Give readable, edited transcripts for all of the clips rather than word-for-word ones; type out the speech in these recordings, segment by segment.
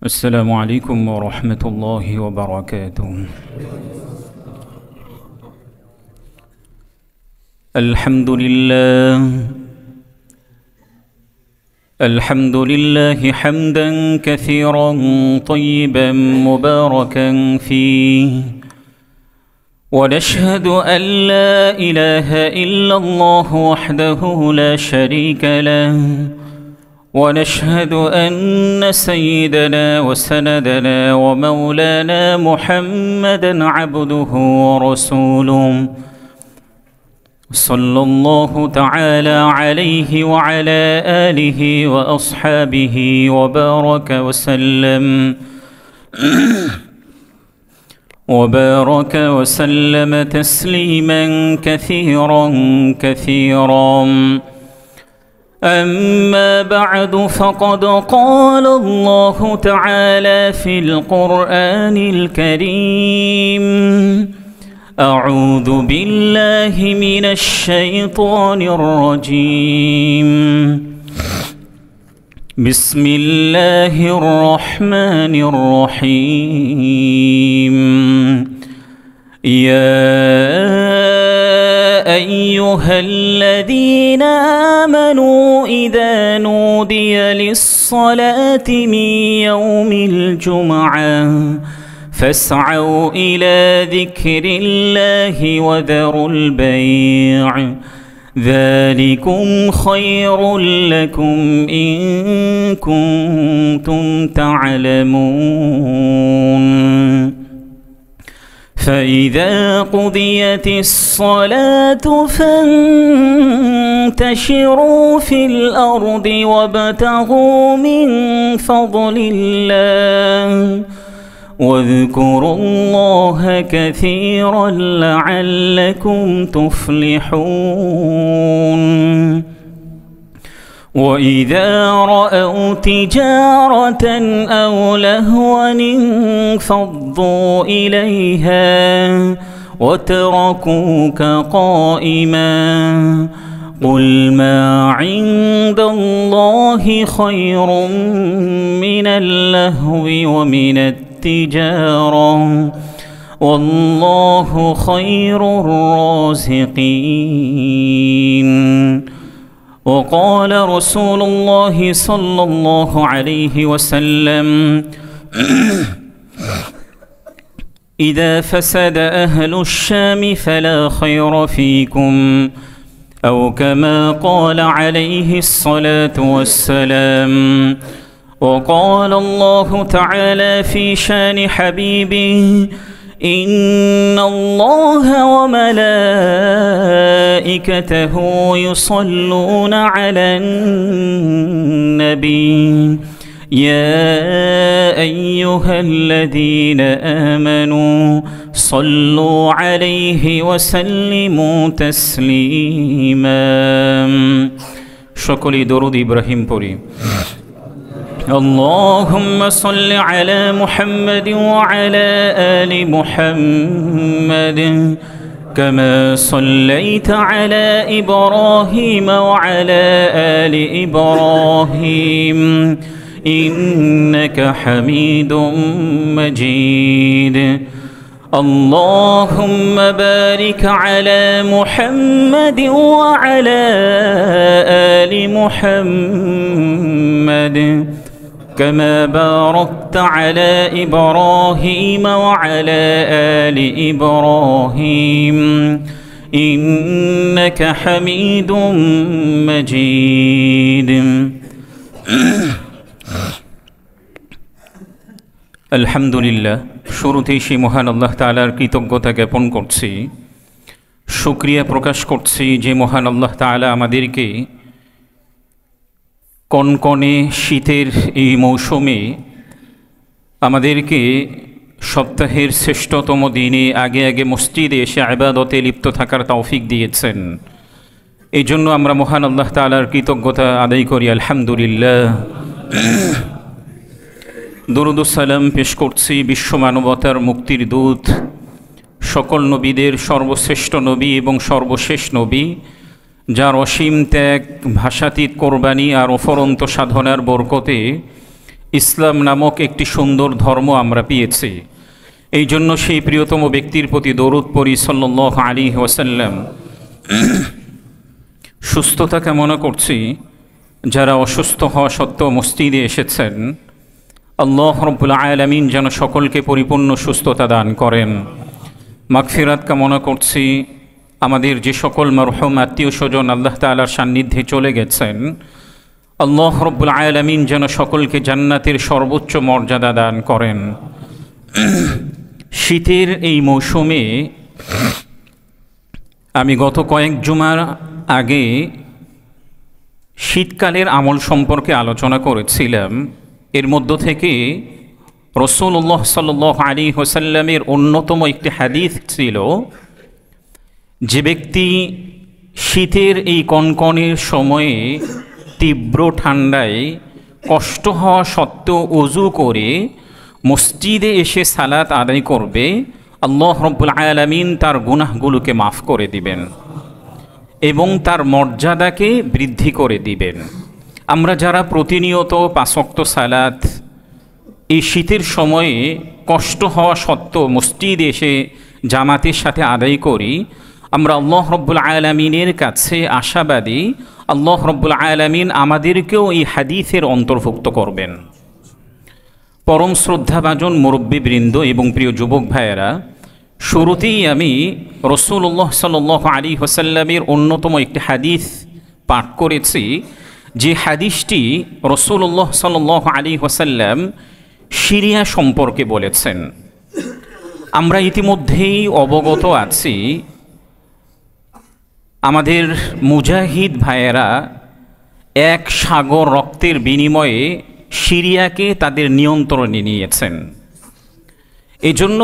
السلام عليكم ورحمة الله وبركاته. الحمد لله حمدا كثيرا طيبا مباركا فيه، ونشهد أن لا إله إلا الله وحده لا شريك له، ونشهد أن سيدنا وسندنا ومولانا محمدا عبده ورسوله، صلى الله تعالى عليه وعلى آله وأصحابه وبارك وسلم تسليما كثيرا. أما بعد، فقد قال الله تعالى في القرآن الكريم: أعوذ بالله من الشيطان الرجيم، بسم الله الرحمن الرحيم. يا أيها الذين آمنوا إذا نودي للصلاة من يوم الجمعة فاسعوا إلى ذكر الله وذروا البيع، ذلكم خير لكم إن كنتم تعلمون. فإذا قضيت الصلاة فانتشروا في الأرض وابتغوا من فضل الله، واذكروا الله كثيرا لعلكم تفلحون. وإذا رأوا تجارة أو لهوا انفضوا إليها وتركوك قائما، قل ما عند الله خير من اللهو ومن التجارة، والله خير الرازقين. وقال رسول الله صلى الله عليه وسلم: إذا فسد أهل الشام فلا خير فيكم، أو كما قال عليه الصلاة والسلام. وقال الله تعالى في شان حبيبه: إن الله وملائكته يصلون على النبي، يا أيها الذين آمنوا صلوا عليه وسلموا تسليما। সকলেই দরুদ ইব্রাহিম পড়ি। اللهم صل على محمد وعلى آل محمد كما صليت على إبراهيم وعلى آل إبراهيم إنك حميد مجيد. اللهم بارك على محمد وعلى آل محمد كما باركت على إبراهيم وعلى آل إبراهيم إنك حميد مجيد. আলহামদুলিল্লাহ, শুরুতেই সেই মহান আল্লাহ তাআলার কৃতজ্ঞতা জ্ঞাপন করছি, শুকরিয়া প্রকাশ করছি যে মহান আল্লাহ তাআলা আমাদেরকে কনকনে শীতের এই মৌসুমে আমাদেরকে সপ্তাহের শ্রেষ্ঠতম দিনে আগে আগে মসজিদে এসে ইবাদতে লিপ্ত থাকার তৌফিক দিয়েছেন। এই জন্য আমরা মহান আল্লাহ তাআলার কৃতজ্ঞতা আদায় করি, আলহামদুলিল্লাহ। দরুদ ও সালাম পেশ করছি বিশ্ব মানবতার মুক্তির দূত, সকল নবীদের সর্বশ্রেষ্ঠ নবী এবং সর্বশেষ নবী, যার অসীম ত্যাগ, ভাষাতীত কোরবানি আর অফরন্ত সাধনার বরকতে ইসলাম নামক একটি সুন্দর ধর্ম আমরা পেয়েছি। এই জন্য সেই প্রিয়তম ব্যক্তির প্রতি দরুদ পড়ি সাল্লাল্লাহু আলাইহি ওয়াসাল্লাম। সুস্থতা কামনা করছি যারা অসুস্থ হওয়া সত্ত্বেও মসজিদে এসেছেন, আল্লাহ রাব্বুল আলামিন যেন সকলকে পরিপূর্ণ সুস্থতা দান করেন। মাগফিরাত কামনা করছি আমাদের যে সকল মরহুম আত্মীয় স্বজন আল্লাহ তাআলার সান্নিধ্যে চলে গেছেন, আল্লাহ রাব্বুল আলামিন যেন সকলকে জান্নাতের সর্বোচ্চ মর্যাদা দান করেন। শীতের এই মৌসুমে আমি গত কয়েক জুমার আগে শীতকালের আমল সম্পর্কে আলোচনা করেছিলাম। এর মধ্য থেকে রাসূলুল্লাহ সাল্লাল্লাহু আলাইহি ওয়াসাল্লামের অন্যতম একটি হাদিস ছিল, যে ব্যক্তি শীতের এই কনকনের সময়ে তীব্র ঠান্ডায় কষ্ট হওয়া সত্ত্বেও ওযু করে মসজিদে এসে সালাত আদায় করবে, আল্লাহ রাব্বুল আলামিন তার গুনাহগুলোকে মাফ করে দিবেন এবং তার মর্যাদাকে বৃদ্ধি করে দিবেন। আমরা যারা প্রতিনিয়ত ৫ ওয়াক্ত সালাত এই শীতের সময়ে কষ্ট হওয়া সত্ত্বেও মসজিদে এসে জামাতের সাথে আদায় করি, আমরা আল্লাহ রাব্বুল আলামিনের কাছে আশাবাদী আল্লাহ রাব্বুল আলামিন আমাদেরকেও এই হাদিসের অন্তর্ভুক্ত করবেন। পরম শ্রদ্ধাভাজন মুরব্বীবৃন্দ এবং প্রিয় যুবক ভাইয়েরা, শুরুতেই আমি রাসূলুল্লাহ সাল্লাল্লাহু আলাইহি ওয়াসাল্লামের অন্যতম একটি হাদিস পাঠ করেছি, যে হাদিসটি রাসূলুল্লাহ সাল্লাল্লাহু আলাইহি ওয়াসাল্লাম সিরিয়া সম্পর্কে বলেছেন। আমরা ইতিমধ্যেই অবগত আছি, আমাদের মুজাহিদ ভাইয়েরা এক সাগর রক্তের বিনিময়ে সিরিয়াকে তাদের নিয়ন্ত্রণে নিয়েছেন। এজন্য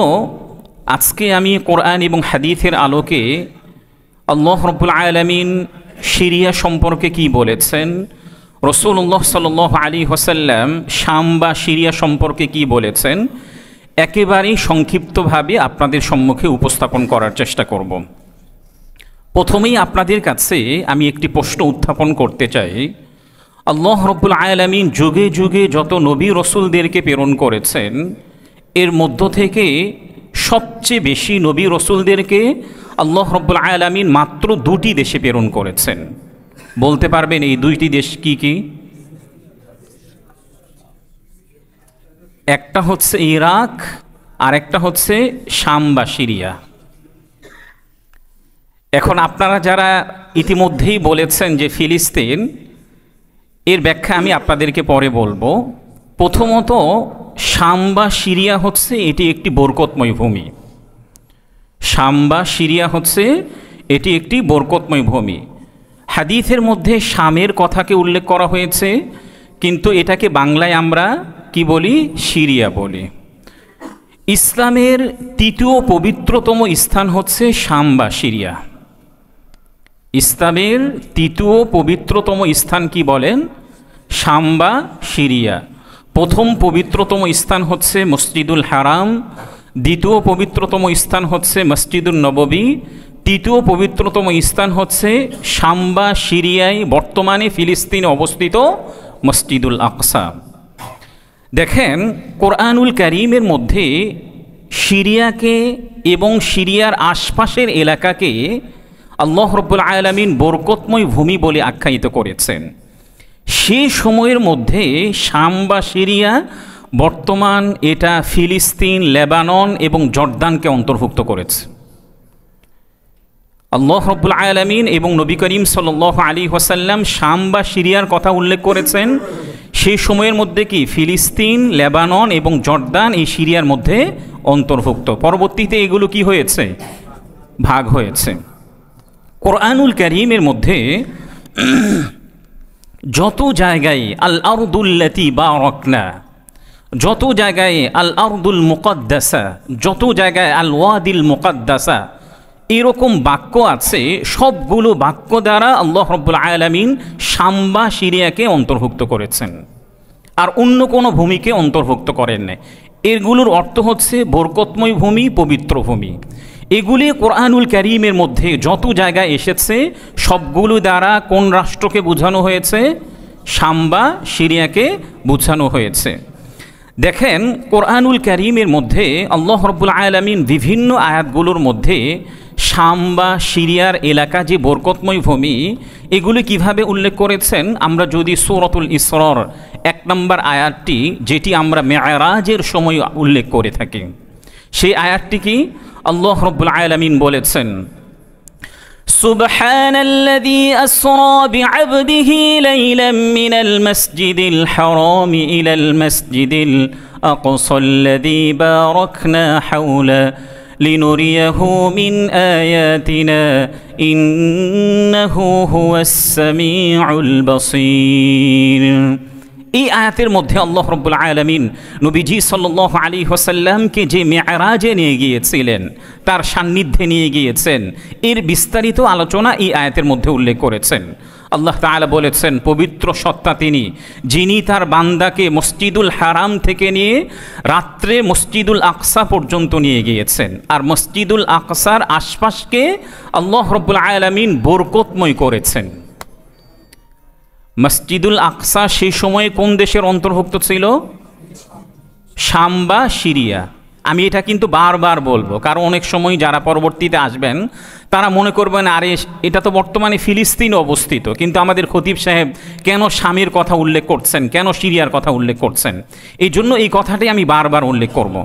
আজকে আমি কোরআন এবং হাদিসের আলোকে আল্লাহ রাব্বুল আলামিন সিরিয়া সম্পর্কে কি বলেছেন, রাসূলুল্লাহ সাল্লাল্লাহু আলাইহি ওয়াসাল্লাম শাম বা সিরিয়া সম্পর্কে কি বলেছেন, একেবারেই সংক্ষিপ্তভাবে আপনাদের সম্মুখে উপস্থাপন করার চেষ্টা করব। প্রথমেই আপনাদের কাছে আমি একটি প্রশ্ন উত্থাপন করতে চাই। আল্লাহ রাব্বুল আলামিন যুগে যুগে যত নবী রসুলদেরকে প্রেরণ করেছেন, এর মধ্য থেকে সবচেয়ে বেশি নবী রসুলদেরকে আল্লাহ রাব্বুল আলামিন মাত্র 2টি দেশে প্রেরণ করেছেন। বলতে পারবেন এই 2টি দেশ কি কি? একটা হচ্ছে ইরাক, আর একটা হচ্ছে শাম বা সিরিয়া। এখন আপনারা যারা ইতিমধ্যেই বলেছেন যে ফিলিস্তিন, এর ব্যাখ্যা আমি আপনাদেরকে পরে বলবো। প্রথমত, শাম বা সিরিয়া হচ্ছে এটি একটি বরকতময় ভূমি। শাম বা সিরিয়া হচ্ছে এটি একটি বরকতময় ভূমি। হাদিসের মধ্যে শামের কথাকে উল্লেখ করা হয়েছে, কিন্তু এটাকে বাংলায় আমরা কি বলি? সিরিয়া বলি। ইসলামের 3য় পবিত্রতম স্থান হচ্ছে শাম বা সিরিয়া। ইসলামের 3য় পবিত্রতম স্থান কি বলেন? শাম বা সিরিয়া। প্রথম পবিত্রতম স্থান হচ্ছে মসজিদুল হারাম, দ্বিতীয় পবিত্রতম স্থান হচ্ছে মসজিদুল নববী, তৃতীয় পবিত্রতম স্থান হচ্ছে শাম বা সিরিয়ায় বর্তমানে ফিলিস্তিনে অবস্থিত মসজিদুল আকসা। দেখেন, কোরআনুল কারীমের মধ্যে সিরিয়াকে এবং সিরিয়ার আশপাশের এলাকাকে আল্লাহ রাব্বুল আলামিন বরকতময় ভূমি বলে আখ্যায়িত করেছেন। সেই সময়ের মধ্যে শাম বা সিরিয়া বর্তমান এটা ফিলিস্তিন, লেবানন এবং জর্দানকে অন্তর্ভুক্ত করেছে। আল্লাহ রাব্বুল আলামিন এবং নবী করিম সাল্লাল্লাহু আলাইহি ওয়াসাল্লাম শাম বা সিরিয়ার কথা উল্লেখ করেছেন। সেই সময়ের মধ্যে কি ফিলিস্তিন, লেবানন এবং জর্দান এই সিরিয়ার মধ্যে অন্তর্ভুক্ত। পরবর্তীতে এগুলো কি হয়েছে? ভাগ হয়েছে। কোরআনুল কারীমের মধ্যে যত জায়গায় আল আরদুল্লাতি বারাকনা, যত জায়গায় আল আরদুল মুকাদ্দাসা, যত জায়গায় আল ওয়াদিল মুকাদ্দাসা, এরকম বাক্য আছে, সবগুলো বাক্য দ্বারা আল্লাহ রাব্বুল আলামিন শাম বা সিরিয়াকে অন্তর্ভুক্ত করেছেন, আর অন্য কোনো ভূমিকে অন্তর্ভুক্ত করেন না। এগুলোর অর্থ হচ্ছে বরকতময় ভূমি, পবিত্র ভূমি। এগুলি কোরআনুল কারীমের মধ্যে যত জায়গায় এসেছে সবগুলো দ্বারা কোন রাষ্ট্রকে বোঝানো হয়েছে? শাম বা সিরিয়াকে বোঝানো হয়েছে। দেখেন কোরআনুল কারীমের মধ্যে আল্লাহ রাব্বুল আলামিন বিভিন্ন আয়াতগুলোর মধ্যে শাম বা সিরিয়ার এলাকা যে বরকতময় ভূমি এগুলি কিভাবে উল্লেখ করেছেন। আমরা যদি সূরাতুল ইসরার 1 নম্বর আয়াতটি, যেটি আমরা মেরাজের সময় উল্লেখ করে থাকি, সেই আয়াতটি কি আল্লাহ রাব্বুল আলামিন বলেছেন, সুবহানাল্লাযী আসরা বিআবদিহি লাইলাম মিনাল মাসজিদিল হারাম ইলাল মাসজিদিল আকসাল্লাযী বারাকনা হাওলা লিনুরিয়াহু মিন আয়াতিনা ইন্নাহু হুয়াস সামিউল বাসীর। এই আয়াতের মধ্যে আল্লাহ রাব্বুল আলামিন নবীজি সাল্লাল্লাহু আলাইহি ওয়াসাল্লামকে যে মেরাজে নিয়ে গিয়েছিলেন, তার সান্নিধ্যে নিয়ে গিয়েছেন, এর বিস্তারিত আলোচনা এই আয়াতের মধ্যে উল্লেখ করেছেন। আল্লাহ তাআলা বলেছেন, পবিত্র সত্তা তিনি, যিনি তার বান্দাকে মসজিদুল হারাম থেকে নিয়ে রাত্রে মসজিদুল আকসা পর্যন্ত নিয়ে গিয়েছেন। আর মসজিদুল আকসার আশপাশকে আল্লাহ রাব্বুল আলামিন বরকতময় করেছেন। মসজিদুল আকসা সেই সময়ে কোন দেশের অন্তর্ভুক্ত ছিল? শাম বা সিরিয়া। আমি এটা কিন্তু বারবার বলবো, কারণ অনেক সময় যারা পরবর্তীতে আসবেন তারা মনে করবেন আরে এটা তো বর্তমানে ফিলিস্তিনে অবস্থিত, কিন্তু আমাদের খতিব সাহেব কেন শামের কথা উল্লেখ করছেন, কেন সিরিয়ার কথা উল্লেখ করছেন? এই জন্য এই কথাটি আমি বারবার উল্লেখ করব।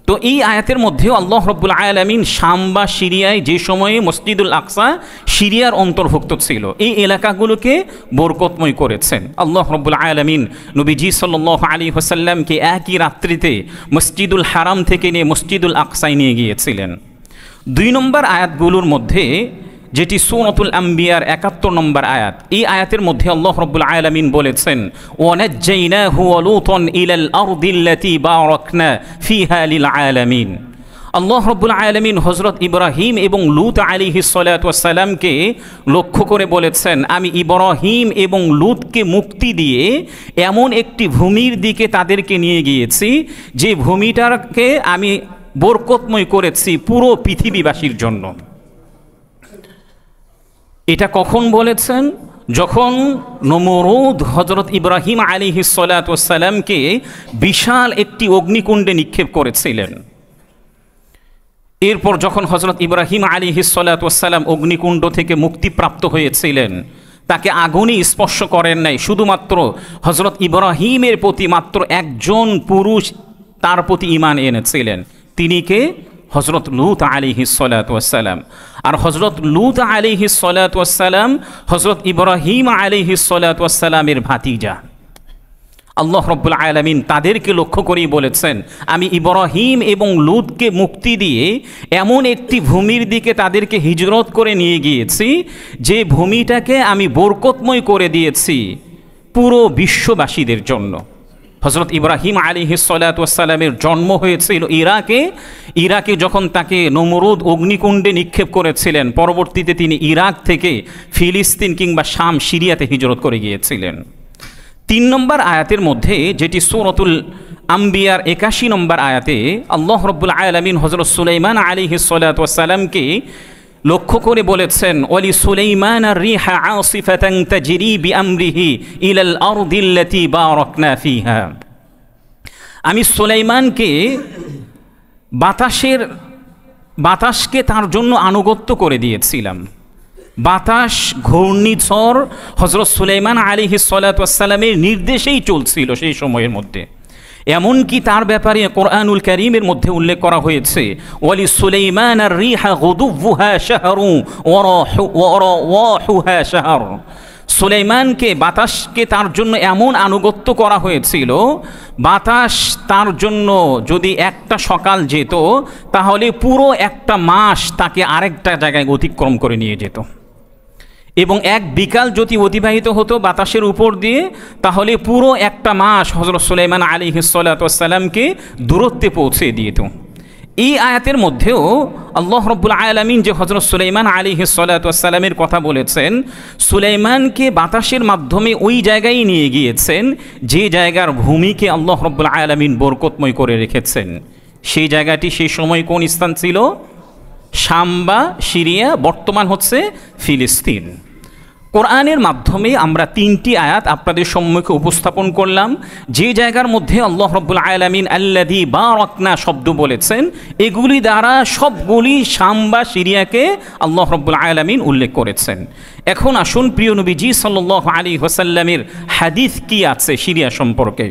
তো এই আয়াতের মধ্যেও আল্লাহ রাব্বুল আলামিন শাম বা সিরিয়ায় যে সময়ে মসজিদুল আকসা সিরিয়ার অন্তর্ভুক্ত ছিল, এই এলাকাগুলোকে বরকতময় করেছেন। আল্লাহ রাব্বুল আলামিন নবীজি সাল্লাল্লাহু আলাইহি ওয়াসাল্লামকে একই রাত্রিতে মসজিদুল হারাম থেকে নিয়ে মসজিদুল আকসায় নিয়ে গিয়েছিলেন। 2 নম্বর আয়াতগুলোর মধ্যে, যেটি সূরাতুল আম্বিয়ার 71 নম্বর আয়াত, এই আয়াতের মধ্যে আল্লাহ রাব্বুল আলামিন বলেছেন, ওয়ানাজ্জাইনাহু ওয়া লূতান ইলাল আরদিল্লাতী বারাকনা ফিহা লিল আলামিন। আল্লাহ রাব্বুল আলামিন হযরত ইব্রাহিম এবং লূত আলাইহিস সালাতু ওয়াস সালামকে লক্ষ্য করে বলেছেন, আমি ইব্রাহিম এবং লূতকে মুক্তি দিয়ে এমন একটি ভূমির দিকে তাদেরকে নিয়ে গিয়েছি, যে ভূমিটাকে আমি বরকতময় করেছি পুরো পৃথিবীবাসীর জন্য। এটা কখন বলেছেন? যখন নমরুদ হযরত ইব্রাহিম আলাইহিস সালাতু ওয়াস সালামকে বিশাল একটি অগ্নিকুণ্ডে নিক্ষেপ করেছিলেন। এরপর যখন হযরত ইব্রাহিম আলাইহিস সালাতু ওয়াস সালাম অগ্নিকুণ্ড থেকে মুক্তিপ্রাপ্ত হয়েছিলেন, তাকে আগুনই স্পর্শ করেন নাই, শুধুমাত্র হযরত ইব্রাহিমের প্রতি মাত্র একজন পুরুষ তার প্রতি ঈমান এনেছিলেন। তিনি কে? হযরত লূত আলাইহিস সালাতু ওয়াস সালাম। আর হযরত লূত আলাইহিস সালাতু ওয়াস সালাম হযরত ইব্রাহিম আলাইহিস সালাতু ওয়াস সালামের ভাতিজা। আল্লাহ রাব্বুল আলামিন তাদেরকে লক্ষ্য করেই বলেছেন, আমি ইব্রাহিম এবং লূতকে মুক্তি দিয়ে এমন একটি ভূমির দিকে তাদেরকে হিজরত করে নিয়ে গিয়েছি, যে ভূমিটাকে আমি বরকতময় করে দিয়েছি পুরো বিশ্ববাসীদের জন্য। হযরত ইব্রাহিম আলাইহিস সালাতু ওয়াস সালামের জন্ম হয়েছিল ইরাকে। ইরাকে যখন তাকে নমরুদ অগ্নিকুণ্ডে নিক্ষেপ করেছিলেন, পরবর্তীতে তিনি ইরাক থেকে ফিলিস্তিন কিংবা শাম সিরিয়াতে হিজরত করে গিয়েছিলেন। 3 নম্বর আয়াতের মধ্যে, যেটি সূরাতুল আম্বিয়ার 81 নম্বর আয়াতে, আল্লাহ রাব্বুল আলামিন হযরত সুলাইমান আলাইহিস সালাতু ওয়াস সালামকে লক্ষ্য করে বলেছেন, ওয়ালি সুলাইমান আর-রিহা আসিফাতান তাজরি বিআমরিহি ইলাল আরদিল্লাতী বারাকনা ফিহা। আমি সুলাইমানকে বাতাসকে তার জন্য আনুগত্য করে দিয়েছিলাম। বাতাস, ঘূর্ণিঝড় হযরত সুলাইমান আলাইহিস সালাতু ওয়াস সালামের নির্দেশেই চলছিল সেই সময়ের মধ্যে। এমনকি তার ব্যাপারে কোরআনুল কারীমের মধ্যে উল্লেখ করা হয়েছে, ওয়ালি সুলাইমান আর-রিহা গুদুওহা শাহরু ওয়া রাওয়াহুহা শাহর। সুলাইমানকে, বাতাসকে তার জন্য এমন আনুগত্য করা হয়েছিল, বাতাস তার জন্য যদি একটা সকাল যেত, তাহলে পুরো একটা মাস তাকে আরেকটা জায়গায় অতিক্রম করে নিয়ে যেত। এবং এক বিকাল যদি অতিবাহিত হতো বাতাসের উপর দিয়ে, তাহলে পুরো একটা মাস হযরত সুলাইমান আলাইহিস সালাতু ওয়াস সালামকে দূরত্বে পৌঁছে দিত। এই আয়াতের মধ্যেও আল্লাহ রাব্বুল আলামিন যে হযরত সুলাইমান আলাইহিস সালাতু ওয়াস সালামের কথা বলেছেন, সুলাইমানকে বাতাসের মাধ্যমে ওই জায়গায় নিয়ে গিয়েছেন যে জায়গার ভূমিকে আল্লাহ রাব্বুল আলামিন বরকতময় করে রেখেছেন। সেই জায়গাটি সেই সময় কোন স্থান ছিল? শাম বা সিরিয়া, বর্তমান হচ্ছে ফিলিস্তিন। কোরআনের মাধ্যমে আমরা 3টি আয়াত আপনাদের সম্মুখে উপস্থাপন করলাম। যে জায়গার মধ্যে আল্লাহ রাব্বুল আলামিন আল্লাযী বারাকনা শব্দ বলেছেন, এগুলি দ্বারা সবগুলি শাম বা সিরিয়াকে আল্লাহ রাব্বুল আলামিন উল্লেখ করেছেন। এখন আসুন প্রিয় নবীজি সাল্লাল্লাহু আলাইহি ওয়াসাল্লামের হাদিস কি আছে সিরিয়া সম্পর্কে।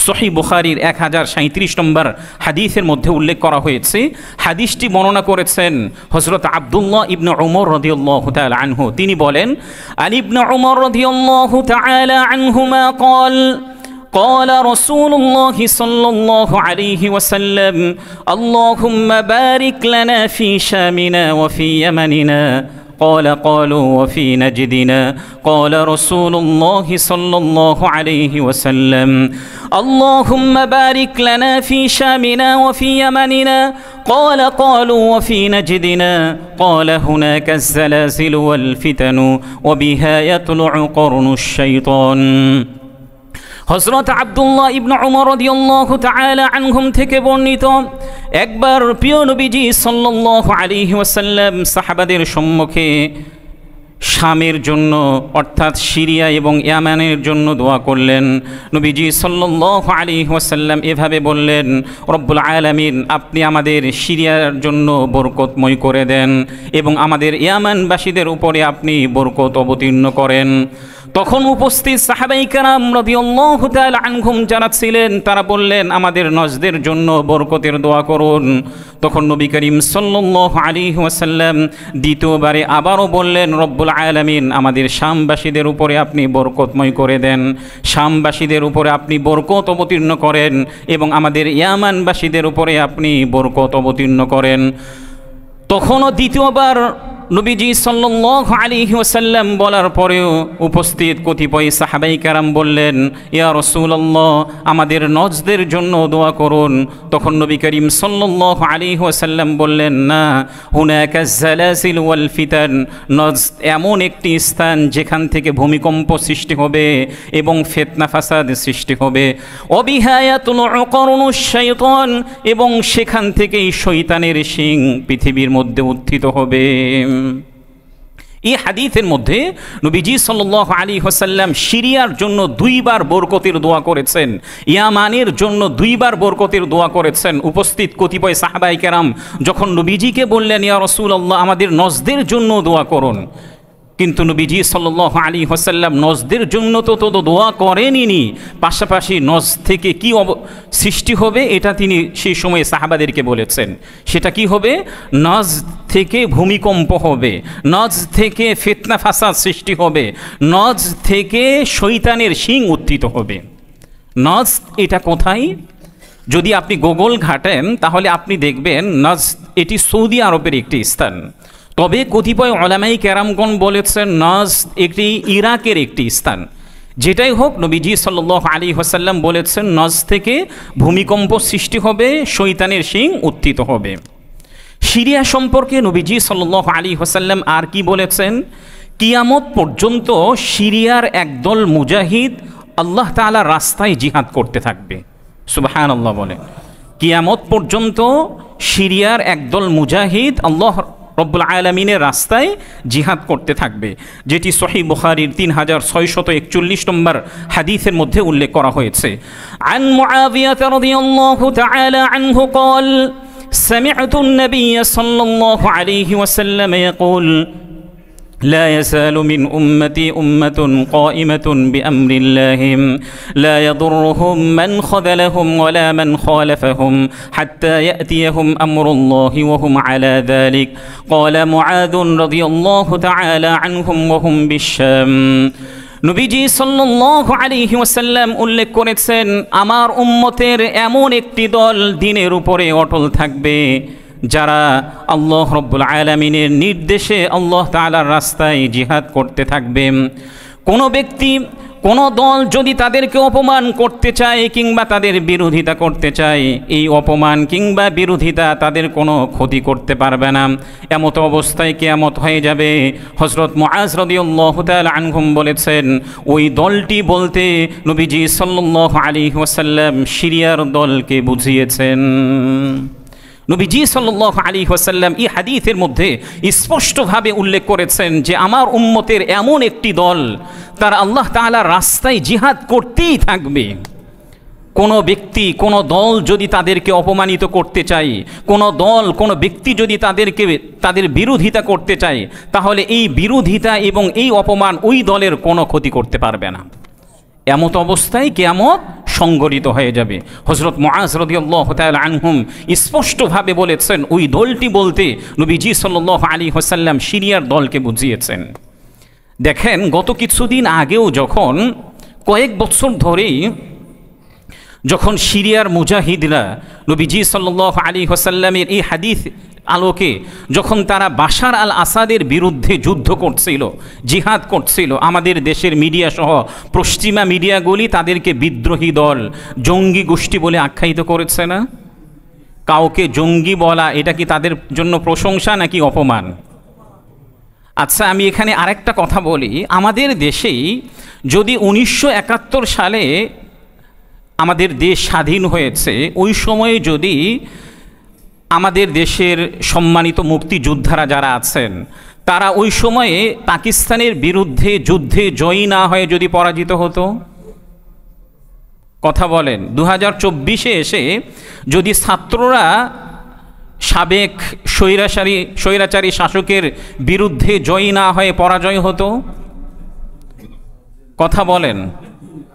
সহিহ বুখারীর 1037 নম্বর হাদিসের মধ্যে উল্লেখ করা হয়েছে। হাদিসটি বর্ণনা করেছেন হযরত আব্দুল্লাহ ইবনে উমর রাদিয়াল্লাহু তাআলা আনহু। তিনি বলেন, আন ইবনে উমর রাদিয়াল্লাহু তাআলা আনহুমা قال رسول الله صلى الله عليه وسلم اللهم بارك لنا في شامنا وفي يمننا قالوا وفي نجدنا قال رسول الله صلى الله عليه وسلم اللهم بارك لنا في شامنا وفي يمننا قالوا وفي نجدنا قال هناك الزلازل والفتن وبها يطلع قرن الشيطان। হযরত আব্দুল্লাহ ইবনে উমর রাদিয়াল্লাহু তাআলা আনহুম থেকে বর্ণিত, একবার প্রিয় নবীজি সাল্লাল্লাহু আলাইহি ওয়াসাল্লাম সাহাবাদের সম্মুখে শামের জন্য অর্থাৎ সিরিয়া এবং ইয়ামানের জন্য দোয়া করলেন। নবীজি সাল্লাল্লাহু আলাইহি ওয়াসাল্লাম এভাবে বললেন, রব্বুল আলামিন আপনি আমাদের সিরিয়ার জন্য বরকতময় করে দেন এবং আমাদের ইয়ামানবাসীদের উপরে আপনি বরকত অবতীর্ণ করেন। তখন উপস্থিত সাহাবায়ে কেরাম রাদিয়াল্লাহু তাআলা আনহুম যারা ছিলেন তারা বললেন, আমাদের নজদের জন্য বরকতের দোয়া করুন। তখন নবী করিম সাল্লাল্লাহু আলাইহি ওয়াসাল্লাম দ্বিতীয়বারে আবারও বললেন, রব্বুল আলামিন আমাদের শামবাসীদের উপরে আপনি বরকতময় করে দেন, শামবাসীদের উপরে আপনি বরকত অবতীর্ণ করেন এবং আমাদের ইয়ামানবাসীদের উপরে আপনি বরকত অবতীর্ণ করেন। তখনও দ্বিতীয়বার নবীজি সাল্লাল্লাহু আলাইহি ওয়াসাল্লাম বলার পরেও উপস্থিত কতিপয় সাহাবায়ে কেরাম বললেন, ইয়া রাসূলুল্লাহ আমাদের নজদের জন্য দোয়া করুন। তখন নবী করিম সাল্লাল্লাহু আলাইহি ওয়াসাল্লাম বললেন, না, হুনাকা জালাসিল ওয়াল ফিতান, নজ এমন একটি স্থান যেখান থেকে ভূমিকম্প সৃষ্টি হবে এবং ফিতনা ফাসাদ সৃষ্টি হবে। ওয়াবিহা ইয়াতুলু করনুশ শাইতান, এবং সেখান থেকেই শয়তানের শিং পৃথিবীর মধ্যে উত্থিত হবে। এই হাদিসের মধ্যে নবীজি সাল্লাল্লাহু আলাইহি ওয়াসাল্লাম সিরিয়ার জন্য 2 বার বরকতের দোয়া করেছেন, ইয়ামানের জন্য 2 বার বরকতের দোয়া করেছেন। উপস্থিত কতিপয় সাহাবায়ে কেরাম যখন নবীজিকে বললেন, ইয়া রাসূলুল্লাহ আমাদের নজদের জন্য দোয়া করুন, কিন্তু নবীজি সাল্লাল্লাহু আলাইহি ওয়াসাল্লাম নজদের জন্য তো দোয়া করেননি, পাশাপাশি নজ থেকে কি সৃষ্টি হবে এটা তিনি সেই সময়ে সাহাবাদেরকে বলেছেন। সেটা কি হবে? নজ থেকে ভূমিকম্প হবে, নজ থেকে ফিতনা ফাসাদ সৃষ্টি হবে, নজ থেকে শয়তানের শিং উত্থিত হবে। নজ এটা কোথায়? যদি আপনি গুগল ঘাটেন তাহলে আপনি দেখবেন নজ এটি সৌদি আরবের একটি স্থান। তবে কতিপয় উলামায়ে কেরামগণ বলেছেন নজ একটি ইরাকের একটি স্থান। যেটাই হোক, নবীজি সাল্লাল্লাহু আলাইহি ওয়াসাল্লাম বলেছেন নজ থেকে ভূমিকম্প সৃষ্টি হবে, শয়তানের শিং উত্থিত হবে। সিরিয়া সম্পর্কে নবীজি সাল্লাল্লাহু আলাইহি ওয়াসাল্লাম আর কি বলেছেন? কিয়ামত পর্যন্ত সিরিয়ার একদল মুজাহিদ আল্লাহ তাআলার রাস্তায় জিহাদ করতে থাকবে। সুবহানাল্লাহ বলেন। কিয়ামত পর্যন্ত সিরিয়ার একদল মুজাহিদ আল্লাহ রব্বুল আলামিনের রাস্তায় জিহাদ করতে থাকবে, যেটি সহিহ বুখারীর 3641 নম্বর হাদিসের মধ্যে উল্লেখ করা হয়েছে। আন মুআবিয়া রাদিয়াল্লাহু তাআলা আনহু قال سمعت النبي صلى الله عليه وسلم يقول لا يزال من أمتي أمة قائمة بأمر الله لا يضرهم من خذلهم ولا من خالفهم حتى يأتيهم أمر الله وهم على ذلك قال معاذ رضي الله تعالى عنهم وهم بالشام। নবীজি সাল্লাল্লাহু আলাইহি ওয়াসাল্লাম উল্লেখ করেছেন, আমার উম্মতের এমন একটি দল দ্বীনের উপরে অটল থাকবে যারা আল্লাহ রব্বুল আলামিনের নির্দেশে আল্লাহ তাআলার রাস্তায় জিহাদ করতে থাকবে। কোনো ব্যক্তি, কোনো দল যদি তাদেরকে অপমান করতে চায় কিংবা তাদের বিরোধিতা করতে চায়, এই অপমান কিংবা বিরোধিতা তাদের কোনো ক্ষতি করতে পারবে না। এমত অবস্থায় কিয়ামত হয়ে যাবে। হযরত মুআজ রাদিয়াল্লাহু তাআলা আনহুম বলেছেন, ওই দলটি বলতে নবীজি সাল্লাল্লাহু আলাইহি ওয়াসাল্লাম সিরিয়ার দলকে বুঝিয়েছেন। নবীজি সাল্লাল্লাহু আলাইহি ওয়াসাল্লাম এই হাদিসের মধ্যে স্পষ্টভাবে উল্লেখ করেছেন যে আমার উম্মতের এমন একটি দল, তারা আল্লাহ তাআলার রাস্তায় জিহাদ করতেই থাকবে। কোনো ব্যক্তি, কোনো দল যদি তাদেরকে অপমানিত করতে চায়, কোনো দল, কোনো ব্যক্তি যদি তাদের বিরোধিতা করতে চায়, তাহলে এই বিরোধিতা এবং এই অপমান ওই দলের কোনো ক্ষতি করতে পারবে না। এমত অবস্থায় কিয়ামত সংঘটিত হয়ে যাবে। হযরত মুআজ রাদিয়াল্লাহু তাআলা আনহুম স্পষ্টভাবে বলেছেন, ওই দলটি বলতে নবীজি সাল্লাল্লাহু আলাইহি ওয়াসাল্লাম সিরিয়ার দলকে বুঝিয়েছেন। দেখেন, গত কিছুদিন আগেও যখন কয়েক বছর ধরেই যখন সিরিয়ার মুজাহিদরা নবীজি সাল্লাল্লাহু আলাইহি ওয়াসাল্লামের এই হাদিস আলোকে যখন তারা বাশার আল আসাদের বিরুদ্ধে যুদ্ধ করছিল, জিহাদ করছিল, আমাদের দেশের মিডিয়া সহ পশ্চিমা মিডিয়াগুলি তাদেরকে বিদ্রোহী দল, জঙ্গি গোষ্ঠী বলে আখ্যায়িত করেছে না? কাউকে জঙ্গি বলা এটা কি তাদের জন্য প্রশংসা নাকি অপমান? আচ্ছা, আমি এখানে আরেকটা কথা বলি। আমাদের দেশেই যদি 1971 সালে আমাদের দেশ স্বাধীন হয়েছে, ওই সময়ে যদি আমাদের দেশের সম্মানিত মুক্তিযোদ্ধারা যারা আছেন, তারা ওই সময়ে পাকিস্তানের বিরুদ্ধে যুদ্ধে জয়ী না হয়ে যদি পরাজিত হতো, কথা বলেন, 2024-এ এসে যদি ছাত্ররা সাবেক স্বৈরাচারী শাসকের বিরুদ্ধে জয়ী না হয়ে পরাজয় হতো, কথা বলেন,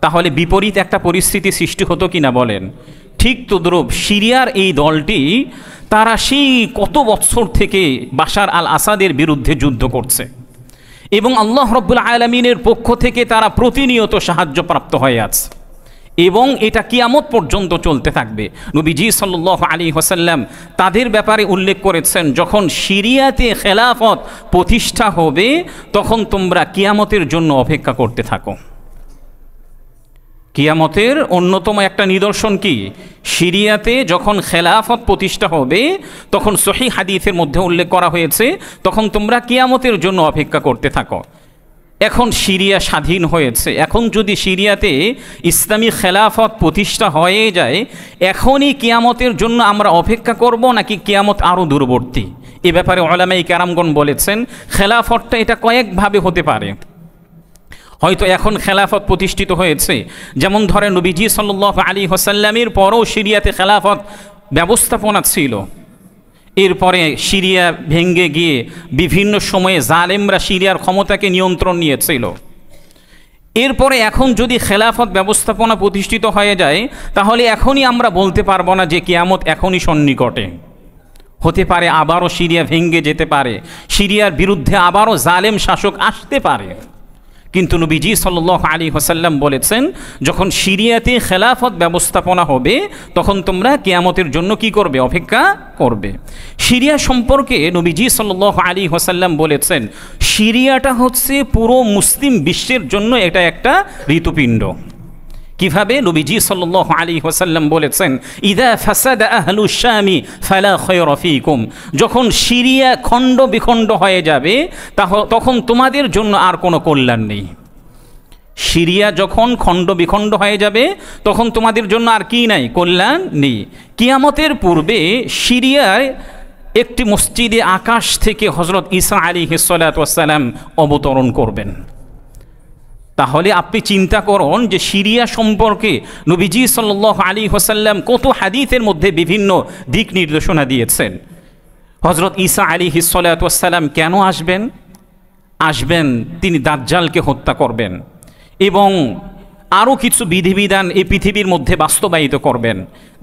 তাহলে বিপরীত একটা পরিস্থিতি সৃষ্টি হতো কিনা বলেন? ঠিক তদ্রূপ সিরিয়ার এই দলটি, তারা সেই কত বছর থেকে বাশার আল আসাদের বিরুদ্ধে যুদ্ধ করছে এবং আল্লাহ রাব্বুল আলামিনের পক্ষ থেকে তারা প্রতিনিয়ত সাহায্যপ্রাপ্ত হয়ে আছে এবং এটা কিয়ামত পর্যন্ত চলতে থাকবে। নবীজি সাল্লাল্লাহু আলাইহি ওয়াসাল্লাম তাদের ব্যাপারে উল্লেখ করেছেন, যখন সিরিয়াতে খেলাফত প্রতিষ্ঠা হবে তখন তোমরা কিয়ামতের জন্য অপেক্ষা করতে থাকো। কিয়ামতের অন্যতম একটা নিদর্শন কি? সিরিয়াতে যখন খেলাফত প্রতিষ্ঠা হবে তখন সহিহ হাদিসের মধ্যে উল্লেখ করা হয়েছে, তখন তোমরা কিয়ামতের জন্য অপেক্ষা করতে থাকো। এখন সিরিয়া স্বাধীন হয়েছে, এখন যদি সিরিয়াতে ইসলামী খেলাফত প্রতিষ্ঠা হয়ে যায়, এখনই কিয়ামতের জন্য আমরা অপেক্ষা করব নাকি কিয়ামত আরও দূরবর্তী? এ ব্যাপারে উলামায়ে কেরামগণ বলেছেন, খেলাফতটা এটা কয়েকভাবে হতে পারে। হয়তো এখন খেলাফত প্রতিষ্ঠিত হয়েছে, যেমন ধরেন নবীজি সাল্লাল্লাহু আলাইহি ওয়াসাল্লামের পরও সিরিয়াতে খেলাফত ব্যবস্থাপনা ছিল, এরপরে সিরিয়া ভেঙে গিয়ে বিভিন্ন সময়ে জালেমরা সিরিয়ার ক্ষমতাকে নিয়ন্ত্রণ নিয়েছিল। এরপরে এখন যদি খেলাফত ব্যবস্থাপনা প্রতিষ্ঠিত হয়ে যায়, তাহলে এখনই আমরা বলতে পারবো না যে কিয়ামত এখনই সন্নিকটে। হতে পারে আবারও সিরিয়া ভেঙে যেতে পারে, সিরিয়ার বিরুদ্ধে আবারও জালেম শাসক আসতে পারে। কিন্তু নবীজি সাল্লাল্লাহু আলাইহি ওয়াসাল্লাম বলেছেন, যখন সিরিয়াতে খেলাফত ব্যবস্থাপনা হবে তখন তোমরা কিয়ামতের জন্য কি করবে? অপেক্ষা করবে। সিরিয়া সম্পর্কে নবীজি সাল্লাল্লাহু আলাইহি ওয়াসাল্লাম বলেছেন, সিরিয়াটা হচ্ছে পুরো মুসলিম বিশ্বের জন্য এটা একটা হৃৎপিণ্ড। কিভাবে? নবীজি সাল্লাল্লাহু আলাইহি ওয়াসাল্লাম বলেছেন, ইদা ফাসাদা আহলু শামি ফালা খায়রা ফীকুম, যখন সিরিয়া খণ্ড বিখণ্ড হয়ে যাবে তখন তোমাদের জন্য আর কোনো কল্যাণ নেই। সিরিয়া যখন খণ্ড বিখণ্ড হয়ে যাবে তখন তোমাদের জন্য আর কি নাই? কল্যাণ নেই। কিয়ামতের পূর্বে সিরিয়ায় একটি মসজিদে আকাশ থেকে হযরত ঈসা আলাইহিস সালাতু ওয়াস সালাম অবতরণ করবেন। তাহলে আপনি চিন্তা করুন যে সিরিয়া সম্পর্কে নবীজি সাল্লাল্লাহু আলাইহি ওয়াসাল্লাম কত হাদিসের মধ্যে বিভিন্ন দিক নির্দেশনা দিয়েছেন। হযরত ঈসা আলাইহিস সালাতু ওয়াস সালাম কেন আসবেন? তিনি দাজ্জালকে হত্যা করবেন এবং আরও কিছু বিধিবিধান এই পৃথিবীর মধ্যে বাস্তবায়িত করবেন।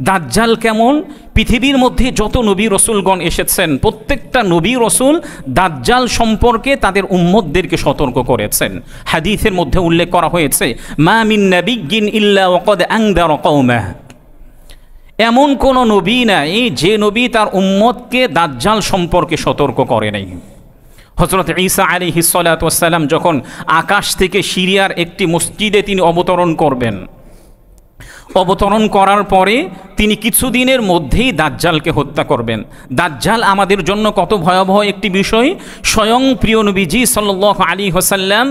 দাজ্জাল কেমন? পৃথিবীর মধ্যে যত নবী রসুলগণ এসেছেন প্রত্যেকটা নবী রসুল দাজ্জাল সম্পর্কে তাদের উম্মতদেরকে সতর্ক করেছেন। হাদিসের মধ্যে উল্লেখ করা হয়েছে, মা মিন নাবিয়্যিন ইল্লা ওয়াকাদ আনযারা কওমাহ, এমন কোন নবী নাই যে নবী তার উম্মতকে দাজ্জাল সম্পর্কে সতর্ক করে নাই। হযরত ঈসা আলাইহিস সালাতু ওয়াস সালাম যখন আকাশ থেকে সিরিয়ার একটি মসজিদে তিনি অবতরণ করবেন, অবতরণ করার পরে তিনি কিছুদিনের মধ্যেই দাজ্জালকে হত্যা করবেন। দাজ্জাল আমাদের জন্য কত ভয়াবহ একটি বিষয়। স্বয়ং প্রিয় নবীজি সাল্লাল্লাহু আলাইহি ওয়াসাল্লাম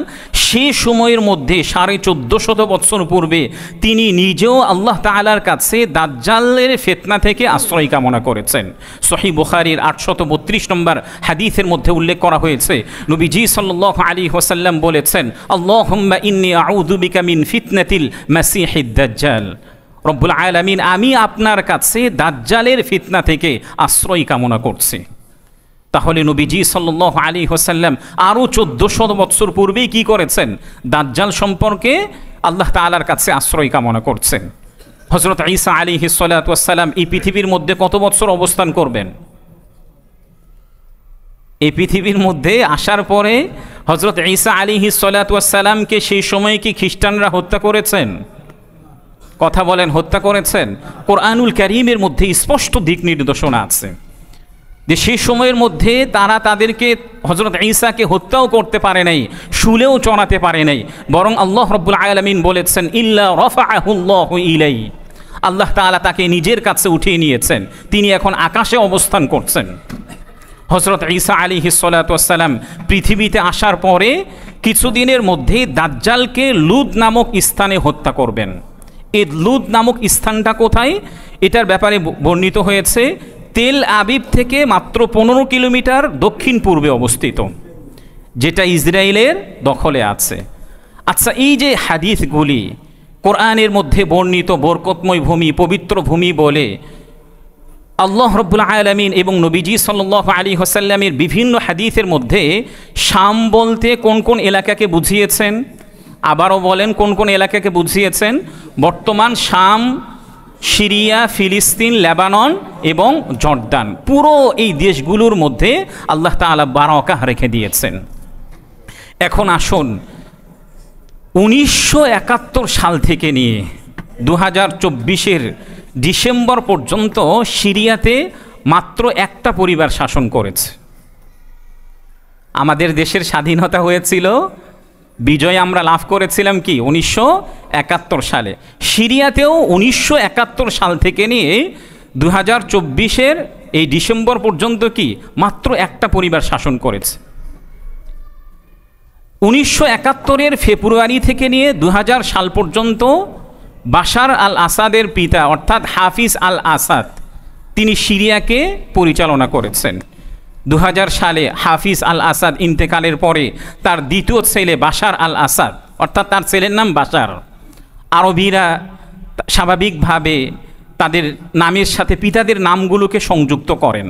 সে সময়ের মধ্যে 1450 বছর পূর্বে তিনি নিজেও আল্লাহ তাআলার কাছে দাজ্জালের ফিতনা থেকে আশ্রয় কামনা করেছেন। সহিহ বুখারীর 832 নম্বর হাদিসের মধ্যে উল্লেখ করা হয়েছে, নবীজি সাল্লাল্লাহু আলাইহি ওয়াসাল্লাম বলেছেন, আল্লাহুম্মা ইন্নী আউযু বিকা মিন ফিতনাতিল মাসিহিদ দাজ্জাল। রব্বুল আলামিন, আমি আপনার কাছে দাজ্জালের ফিতনা থেকে আশ্রয় কামনা করছি। তাহলে নবীজি সাল্লাল্লাহু আলাইহি ওয়াসাল্লাম আরও 1400 বছর পূর্বেই কি করেছেন? দাজ্জাল সম্পর্কে আল্লাহ তাআলার কাছে আশ্রয় কামনা করছেন। হযরত ঈসা আলাইহিস সালাতু ওয়াস সালাম এই পৃথিবীর মধ্যে কত বছর অবস্থান করবেন? এই পৃথিবীর মধ্যে আসার পরে হযরত ঈসা আলাইহিস সালাতু ওয়াস সালামকে সেই সময়ে কি খ্রিস্টানরা হত্যা করেছেন? কথা বলেন, হত্যা করেছেন? কোরআনুল কারীমের মধ্যে স্পষ্ট দিক নির্দেশনা আছে যে সেই সময়ের মধ্যে তারা তাদেরকে হযরত ঈসাকে হত্যাও করতে পারে নাই, শুলেও চড়াতে পারে নাই, বরং আল্লাহ রাব্বুল আলামিন বলেছেন ইল্লা রাফাআহুল্লাহু ইলাইহি, আল্লাহ তাআলা তাকে নিজের কাছে উঠিয়ে নিয়েছেন, তিনি এখন আকাশে অবস্থান করছেন। হযরত ঈসা আলাইহিস সালাতু ওয়াস সালাম পৃথিবীতে আসার পরে কিছুদিনের মধ্যেই দাজ্জালকে লুদ নামক স্থানে হত্যা করবেন। এই লুদ নামক স্থানটা কোথায়? এটার ব্যাপারে বর্ণিত হয়েছে তেল আবিব থেকে মাত্র 15 কিলোমিটার দক্ষিণ পূর্বে অবস্থিত, যেটা ইসরায়েলের দখলে আছে। আচ্ছা, এই যে হাদিসগুলি কোরআনের মধ্যে বর্ণিত বরকতময় ভূমি, পবিত্র ভূমি বলে আল্লাহ রাব্বুল আলামিন এবং নবীজি সাল্লাল্লাহু আলাইহি ওয়াসাল্লামের বিভিন্ন হাদিসের মধ্যে শাম বলতে কোন কোন এলাকাকে বুঝিয়েছেন? আবারও বলেন, কোন কোন এলাকাকে বুঝিয়েছেন? বর্তমান শাম, সিরিয়া, ফিলিস্তিন, লেবানন এবং জর্দান, পুরো এই দেশগুলোর মধ্যে আল্লাহ তাআলা বারাকা রেখে দিয়েছেন। এখন আসুন, 1971 সাল থেকে নিয়ে 2024-এর ডিসেম্বর পর্যন্ত সিরিয়াতে মাত্র একটা পরিবার শাসন করেছে। আমাদের দেশের স্বাধীনতা হয়েছিল, বিজয় আমরা লাভ করেছিলাম কি 1971 সালে। সিরিয়াতেও 1971 সাল থেকে নিয়ে 2024-এর এই ডিসেম্বর পর্যন্ত কি মাত্র একটা পরিবার শাসন করেছে। 1971-এর ফেব্রুয়ারি থেকে নিয়ে 2000 সাল পর্যন্ত বাশার আল আসাদের পিতা অর্থাৎ হাফিজ আল আসাদ তিনি সিরিয়াকে পরিচালনা করেছেন। 2000 সালে হাফিজ আল আসাদ ইন্তেকালের পরে তার দ্বিতীয় ছেলে বাশার আল আসাদ, অর্থাৎ তার ছেলের নাম বাশার। আরবিরা স্বাভাবিকভাবে তাদের নামের সাথে পিতাদের নামগুলোকে সংযুক্ত করেন।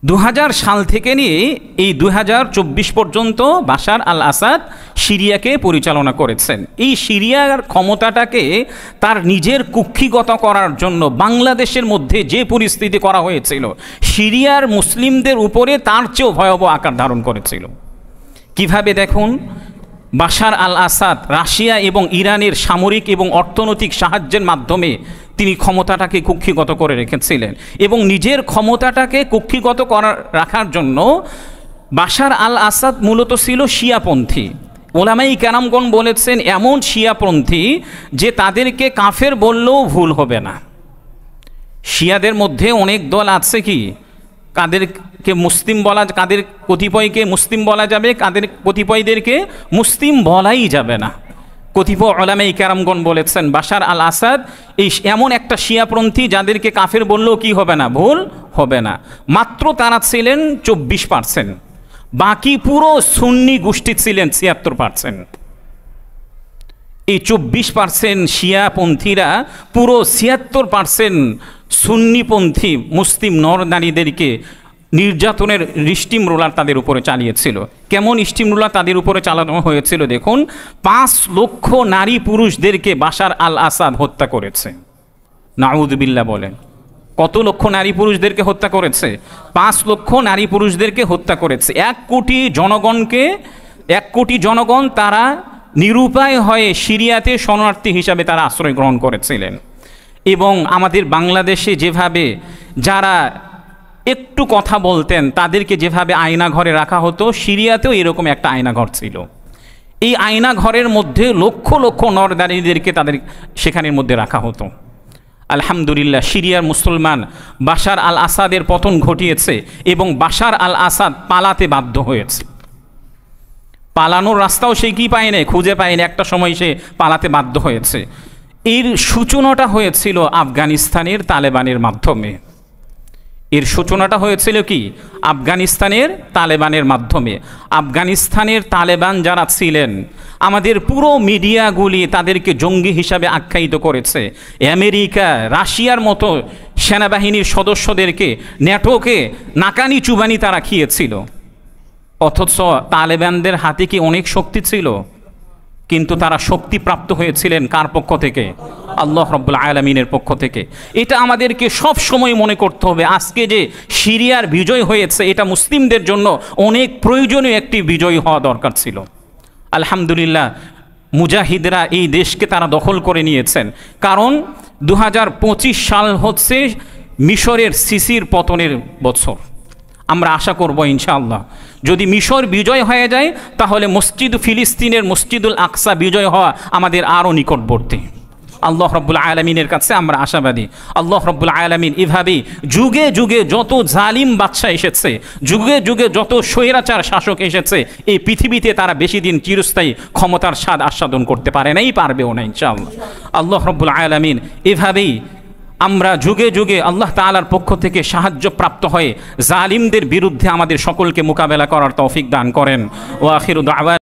2000 সাল থেকে নিয়ে এই 2024 পর্যন্ত বাশার আল আসাদ সিরিয়াকে পরিচালনা করেছেন। এই সিরিয়ার ক্ষমতাটাকে তার নিজের কুক্ষিগত করার জন্য বাংলাদেশের মধ্যে যে পরিস্থিতি করা হয়েছিল, সিরিয়ার মুসলিমদের উপরে তার চেয়েও ভয়াবহ আকার ধারণ করেছিল। কিভাবে দেখুন, বাশার আল আসাদ রাশিয়া এবং ইরানের সামরিক এবং অর্থনৈতিক সাহায্যের মাধ্যমে তিনি ক্ষমতাটাকে কুক্ষিগত করে রেখেছিলেন এবং নিজের ক্ষমতাটাকে কুক্ষিগত রাখার জন্য বাশার আল আসাদ মূলত ছিল শিয়াপন্থী। ওলামাই কেরামগণ বলেছেন এমন শিয়াপন্থী যে তাদেরকে কাফের বললেও ভুল হবে না। শিয়াদের মধ্যে অনেক দল আছে কি, কাদেরকে মুসলিম বলা, কাদের কতিপয়কে মুসলিম বলা যাবে, কাদের কতিপয়দেরকে মুসলিম বলাই যাবে না। কতিপয় উলামায়ে কেরামগণ বলেছেন বাশার আল আসাদ এই এমন একটা শিয়াপন্থী যাদেরকে কাফের বললেও কি হবে না, ভুল হবে না। মাত্র তারা ছিলেন 24%, বাকি পুরো সুন্নি গোষ্ঠী ছিলেন 76%। এই 24% শিয়াপন্থীরা পুরো 76% সুন্নিপন্থী মুসলিম নর নারীদেরকে নির্যাতনের স্টিম রোলার তাদের উপরে চালিয়েছিল। কেমন স্টিম রোলার তাদের উপরে চালানো হয়েছিল দেখুন, 5 লক্ষ নারী পুরুষদেরকে বাশার আল আসাদ হত্যা করেছে। নাউযুবিল্লাহ বলেন, কত লক্ষ নারী পুরুষদেরকে হত্যা করেছে? 5 লক্ষ নারী পুরুষদেরকে হত্যা করেছে। 1 কোটি জনগণ তারা নিরুপায় হয়ে সিরিয়াতে শরণার্থী হিসাবে তারা আশ্রয় গ্রহণ করেছিলেন। এবং আমাদের বাংলাদেশে যেভাবে যারা একটু কথা বলতেন তাদেরকে যেভাবে আয়নাঘরে রাখা হতো, সিরিয়াতেও এরকম একটা আয়নাঘর ছিল। এই আয়নাঘরের মধ্যে লক্ষ লক্ষ নর নারীদেরকে তাদের সেখানের মধ্যে রাখা হতো। আলহামদুলিল্লাহ সিরিয়ার মুসলমান বাশার আল আসাদের পতন ঘটিয়েছে এবং বাশার আল আসাদ পালাতে বাধ্য হয়েছে। পালানোর রাস্তাও সে কি পায়নি, খুঁজে পায়নি, একটা সময় সে পালাতে বাধ্য হয়েছে। এর সূচনাটা হয়েছিল আফগানিস্তানের তালেবানের মাধ্যমে। এর সূচনাটা হয়েছিল কি আফগানিস্তানের তালেবানের মাধ্যমে। আফগানিস্তানের তালেবান যারা ছিলেন, আমাদের পুরো মিডিয়াগুলি তাদেরকে জঙ্গি হিসাবে আখ্যায়িত করেছে। আমেরিকা, রাশিয়ার মতো সেনাবাহিনীর সদস্যদেরকে, ন্যাটোকে নাকানি চুবানি তারা খেয়েছিল। অথচ তালেবানদের হাতে কি অনেক শক্তি ছিল? কিন্তু তারা শক্তিপ্রাপ্ত হয়েছিলেন কার পক্ষ থেকে? আল্লাহ রাব্বুল আলামিনের পক্ষ থেকে। এটা আমাদেরকে সব সময় মনে করতে হবে। আজকে যে সিরিয়ার বিজয় হয়েছে, এটা মুসলিমদের জন্য অনেক প্রয়োজনীয় একটি বিজয় হওয়া দরকার ছিল। আলহামদুলিল্লাহ মুজাহিদরা এই দেশকে তারা দখল করে নিয়েছেন। কারণ 2025 সাল হচ্ছে মিশরের সিসির পতনের বছর। আমরা আশা করব ইনশাআল্লাহ যদি মিশর বিজয় হয়ে যায়, তাহলে মসজিদ ফিলিস্তিনের মসজিদুল আকসা বিজয় হওয়া আমাদের আরও নিকটবর্তী। আল্লাহ রাব্বুল আলামিনের কাছে আমরা আশাবাদী। আল্লাহ রাব্বুল আলামিন এভাবেই যুগে যুগে যত জালিম বাদশা এসেছে, যুগে যুগে যত স্বৈরাচার শাসক এসেছে, এই পৃথিবীতে তারা বেশি দিন চিরস্থায়ী ক্ষমতার স্বাদ আস্বাদন করতে পারে নাই, পারবেও না ইনশাআল্লাহ। আল্লাহ রাব্বুল আলামিন এভাবেই আমরা যুগে যুগে আল্লাহ তাআলার পক্ষ থেকে সাহায্য প্রাপ্ত হয়ে জালিমদের বিরুদ্ধে আমাদের সকলকে মোকাবেলা করার তৌফিক দান করেন। ওয়া আখিরু দাওয়ানা